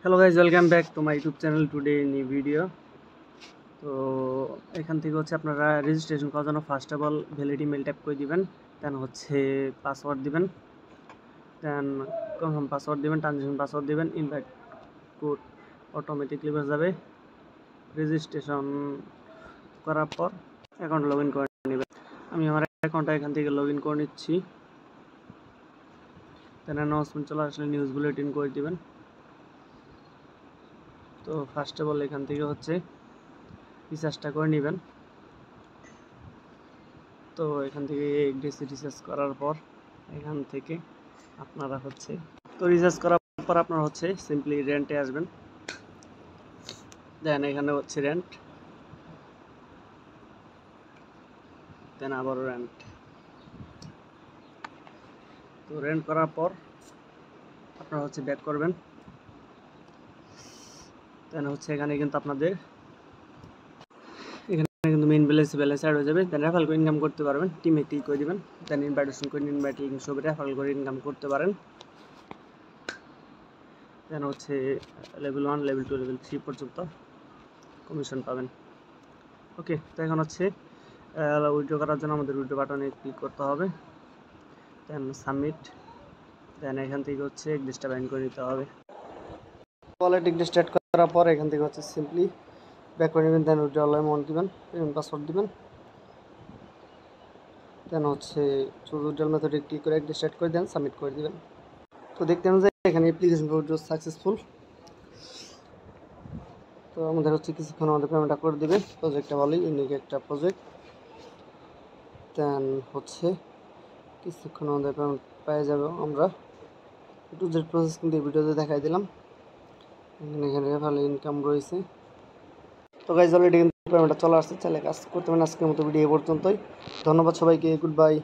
Hello guys, welcome back to my YouTube channel. Today new video. তো এখান থেকে হচ্ছে আপনারা রেজিস্ট্রেশন করার জন্য first of all valid email tap করে দিবেন, দেন হচ্ছে পাসওয়ার্ড দিবেন, দেন কনফার্ম পাসওয়ার্ড দিবেন, ট্রানজেকশন পাসওয়ার্ড দিবেন, ইনভাইট কোড অটোমেটিকলি বের যাবে। রেজিস্ট্রেশন করার পর অ্যাকাউন্ট লগ ইন করে নেবেন। আমি আমার অ্যাকাউন্টটা এখান থেকে লগ ইন করে নিচ্ছি। দেন অ্যানাউন্সমেন্ট চলে আসলে নিউজ বুলেটিন করে দিবেন। তো ফার্স্ট অফ অল এখান থেকে হচ্ছে রিচার্জটা করে নেবেন। তো এখান থেকে রিচার্জ করার পর এখান থেকে আপনারা হচ্ছে রিচার্জ করার পর আপনারা হচ্ছে সিম্পলি রেন্টে আসবেন। দেন এখানে হচ্ছে রেন্ট, দেন আবারও রেন্ট। তো রেন্ট করার পর আপনারা হচ্ছে ব্যাক করবেন। দেন হচ্ছে এখানে কিন্তু আপনাদের কিন্তু মেইন ব্যালেন্স অ্যাড হয়ে যাবে। দেন রেফারেল করে ইনকাম করতে পারবেন। টিমে ক্লিক করে দিবেন, দেন ইনভাইটেশন করে ইনভাইট লিঙ্ক সব রেফারেল করে ইনকাম করতে পারেন। দেন হচ্ছে লেভেল 1, লেভেল 2, লেভেল 3 পর্যন্ত কমিশন পাবেন। ওকে, তো এখন হচ্ছে উইথড্র করার জন্য আমাদের উইথড্র বাটনে ক্লিক করতে হবে, দেন সাবমিট। দেন এখান থেকে হচ্ছে এড্রেসটা বাইন্ড করে নিতে হবে। ওয়ালেট এড্রেস স্টার্ট করার পর এখান থেকে হচ্ছে সিম্পলি ব্যাক করে নেবেন। দেন উইথড্রল অ্যামাউন্ট দিবেন, পেমেন্ট পাসওয়ার্ড দিবেন, দেন হচ্ছে চুজ উইথড্রল মেথডে ক্লিক করে এড্রেস স্টার্ট করে দেন সাবমিট করে দিবেন। তো দেখতে পাবেন যে এখানে অ্যাপ্লিকেশন উইথড্র সাকসেসফুল। তো আমাদের হচ্ছে কিছুক্ষণ আমাদের পেমেন্টটা করে দেবে। প্রজেক্টটা ভালোই ইউনিক একটা প্রজেক্ট। দেন হচ্ছে কিছুক্ষণ আমাদের পেমেন্ট পেয়ে যাবে। আমরা টু জেড প্রসেস কিন্তু এই ভিডিওতে দেখাই দিলাম। এখানে ভালো ইনকাম রয়েছে। তো গাইজ অলরেডি কিন্তু পেমেন্টটা চলে আসছে। চাইলে কাজ করতে পারেন। আজকের মতো ভিডিও এই পর্যন্তই। ধন্যবাদ সবাইকে। Good bye.